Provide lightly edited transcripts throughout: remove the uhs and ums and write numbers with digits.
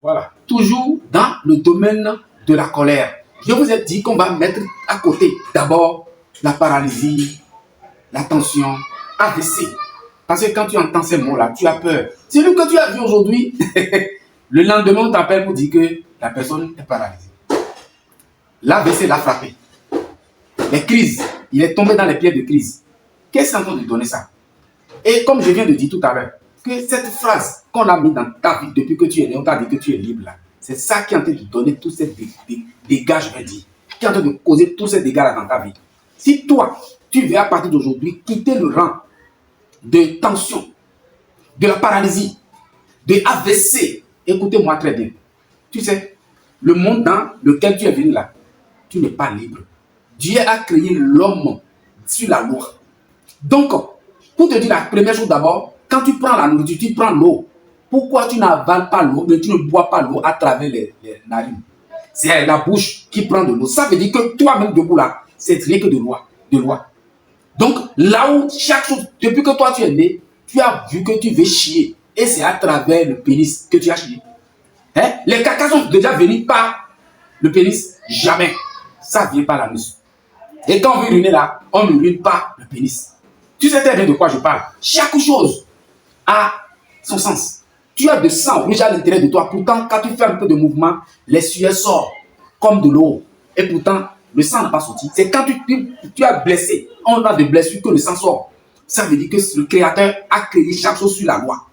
Voilà. Toujours dans le domaine de la colère. Je vous ai dit qu'on va mettre à côté d'abord la paralysie, la tension, AVC. Parce que quand tu entends ces mots-là, tu as peur. C'est lui que tu as vu aujourd'hui. Le lendemain, on t'appelle pour dire que la personne est paralysée. L'AVC l'a frappé. Les crises, il est tombé dans les pieds de crise. Qu'est-ce qu'on de donner ça? Et comme je viens de dire tout à l'heure, que cette phrase qu'on a mis dans ta vie depuis que tu es né, on t'a dit que tu es libre là, c'est ça qui est en train de donner tous ces dégâts, je vais dire, qui est en train de causer tous ces dégâts là dans ta vie. Si toi, tu veux à partir d'aujourd'hui quitter le rang de tension, de la paralysie, de AVC, écoutez-moi très bien. Tu sais, le monde dans lequel tu es venu là, tu n'es pas libre. Dieu a créé l'homme sur la loi. Donc, pour te dire la première chose d'abord, quand tu prends la nourriture, tu prends l'eau. Pourquoi tu n'avales pas l'eau, mais tu ne bois pas l'eau à travers les narines? C'est la bouche qui prend de l'eau. Ça veut dire que toi-même debout là, c'est rien que de loi. Donc, là où chaque chose, depuis que toi tu es né, tu as vu que tu veux chier. Et c'est à travers le pénis que tu as chié. Hein? Les cacas sont déjà venus par le pénis. Jamais. Ça vient par l'anus. Et quand on veut uriner là, on n'urine pas le pénis. Tu sais très bien de quoi je parle. Chaque chose a son sens. Tu as de sang rouge à l'intérieur de toi. Pourtant, quand tu fais un peu de mouvement, les sueurs sortent comme de l'eau. Et pourtant, le sang n'a pas sorti. C'est quand tu as blessé, on a des blessures que le sang sort. Ça veut dire que le Créateur a créé chaque chose sur la loi.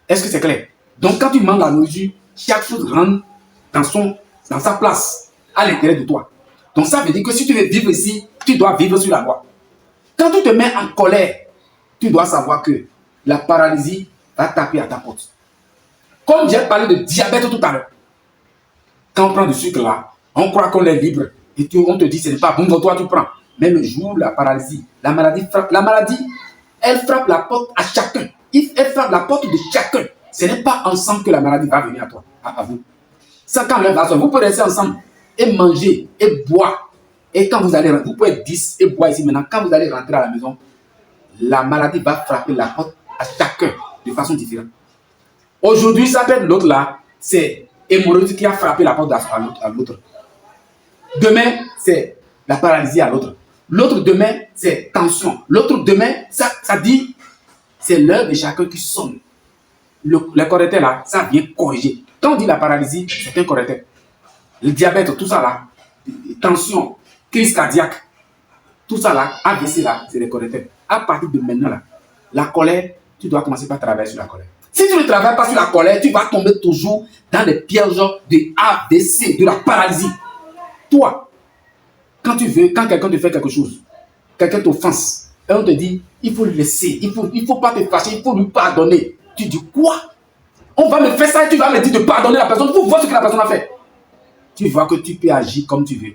Est-ce que c'est clair? Donc, quand tu manges la nourriture, chaque chose rentre dans sa place, à l'intérieur de toi. Donc, ça veut dire que si tu veux vivre ici, tu dois vivre sur la loi. Quand tu te mets en colère, tu dois savoir que la paralysie va taper à ta porte. Comme j'ai parlé de diabète tout à l'heure, quand on prend du sucre là, on croit qu'on est libre. Et on te dit ce n'est pas bon, donc toi tu prends. Mais le jour où la paralysie, la maladie frappe, elle frappe la porte à chacun. Elle frappe la porte de chacun. Ce n'est pas ensemble que la maladie va venir à toi, à vous. Ça, quand l'un va sortir, vous pouvez rester ensemble et manger et boire. Et quand vous allez, vous pouvez être 10 et boire ici maintenant. Quand vous allez rentrer à la maison, la maladie va frapper la porte à chacun de façon différente. Aujourd'hui, ça peut être l'autre là, c'est hémorroïde qui a frappé la porte à l'autre. Demain, c'est la paralysie à l'autre. L'autre demain, c'est tension. L'autre demain, ça dit, c'est l'heure de chacun qui sonne. Le correcteur là, ça vient corriger. Quand on dit la paralysie, c'est un correcteur. Le diabète, tout ça là, tension, crise cardiaque, tout ça là, AVC là, c'est les correcteurs. À partir de maintenant là, la colère, tu dois commencer par travailler sur la colère. Si tu ne travailles pas sur la colère, tu vas tomber toujours dans les pièges de AVC, de la paralysie. Toi, quand quelqu'un te fait quelque chose, quelqu'un t'offense, et on te dit, il faut le laisser, il faut pas te fâcher, il faut lui pardonner. Tu dis quoi? On va me faire ça et tu vas me dire de pardonner la personne. Vous voyez ce que la personne a fait. Tu vois que tu peux agir comme tu veux.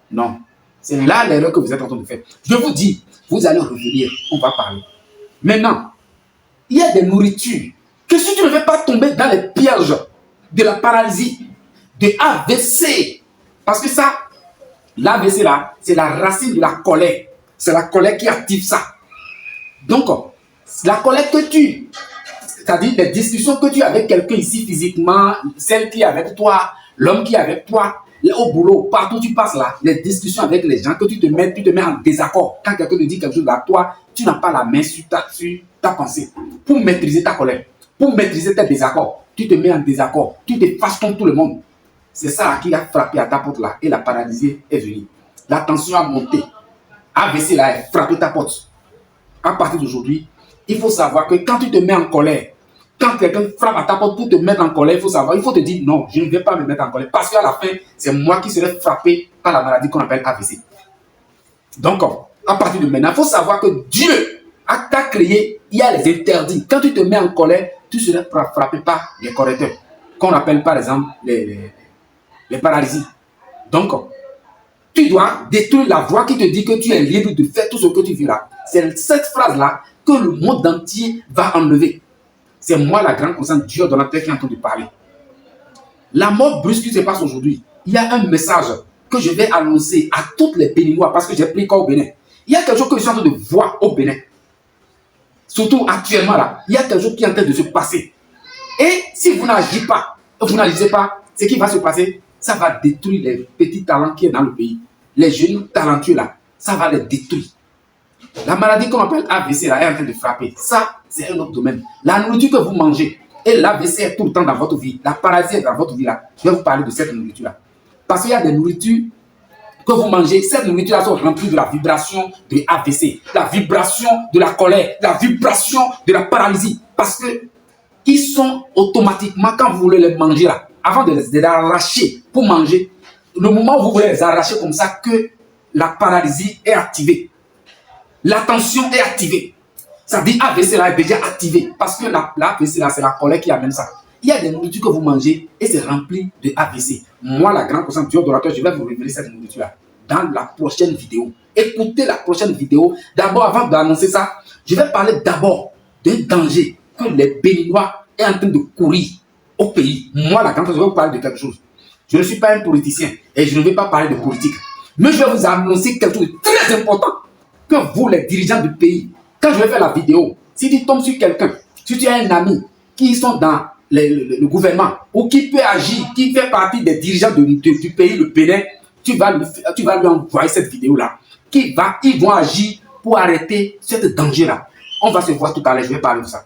Non. C'est là l'erreur que vous êtes en train de faire. Je vous dis, vous allez revenir, on va parler. Maintenant, il y a des nourritures que si tu ne veux pas tomber dans les pièges de la paralysie, de AVC, parce que ça, l'AVC là, c'est la racine de la colère. C'est la colère qui active ça. Donc, la colère que c'est-à-dire les discussions que tu as avec quelqu'un ici physiquement, celle qui est avec toi, l'homme qui est avec toi, au boulot, partout où tu passes là, les discussions avec les gens, que tu te mets en désaccord. Quand quelqu'un te dit quelque chose à toi, tu n'as pas la main sur ta pensée. Pour maîtriser ta colère, pour maîtriser tes désaccords, tu te mets en désaccord, tu te fâches contre tout le monde. C'est ça qui a frappé à ta porte là et la paralysie est venue. La tension a monté. AVC là a frappé ta porte. À partir d'aujourd'hui, il faut savoir que quand tu te mets en colère, quand quelqu'un frappe à ta porte pour te mettre en colère, il faut te dire non, je ne vais pas me mettre en colère. Parce qu'à la fin, c'est moi qui serai frappé par la maladie qu'on appelle AVC. Donc, à partir de maintenant, il faut savoir que Dieu t'a créé, il y a les interdits. Quand tu te mets en colère, tu seras frappé par les correcteurs, qu'on appelle par exemple les paralysies. Donc, tu dois détruire la voix qui te dit que tu es libre de faire tout ce que tu veux là. C'est cette phrase-là que le monde entier va enlever. C'est moi la grande conscience Dieu dans la terre qui est en train de parler. La mort brusque qui se passe aujourd'hui, il y a un message que je vais annoncer à toutes les Béninois parce que j'ai pris quoi au Bénin. Il y a quelque chose que je suis en train de voir au Bénin. Surtout actuellement là, il y a quelque chose qui est en train de se passer. Et si vous n'agissez pas, Vous n'agissez pas, ce qui va se passer, ça va détruire les petits talents qui sont dans le pays. Les jeunes talentueux là, ça va les détruire. La maladie qu'on appelle AVC là, est en train de frapper. Ça, c'est un autre domaine. La nourriture que vous mangez, et l'AVC est tout le temps dans votre vie. La paralysie est dans votre vie là. Je vais vous parler de cette nourriture là. Parce qu'il y a des nourritures que vous mangez, ces nourritures-là sont remplies de la vibration de AVC, la vibration de la colère, la vibration de la paralysie. Parce que ils sont automatiquement, quand vous voulez les manger là, avant de les arracher pour manger, le moment où vous voulez les arracher comme ça, que la paralysie est activée. La tension est activée. Ça dit AVC là est déjà activé. Parce que la AVC là, c'est la colère qui amène ça. Il y a des nourritures que vous mangez et c'est rempli de AVC. Moi, la grande conscience du orateur, je vais vous révéler cette nourriture-là dans la prochaine vidéo. Écoutez la prochaine vidéo. D'abord, avant d'annoncer ça, je vais parler d'abord d'un danger que les Béninois sont en train de courir au pays. Moi, la grande conscience, je vais vous parler de quelque chose. Je ne suis pas un politicien et je ne vais pas parler de politique. Mais je vais vous annoncer quelque chose de très important que vous, les dirigeants du pays, quand je vais faire la vidéo, si tu tombes sur quelqu'un, si tu as un ami qui sont dans le gouvernement ou qui peut agir, qui fait partie des dirigeants du pays, le Bénin, tu vas lui envoyer cette vidéo-là. Ils vont agir pour arrêter ce danger-là. On va se voir tout à l'heure, je vais parler de ça.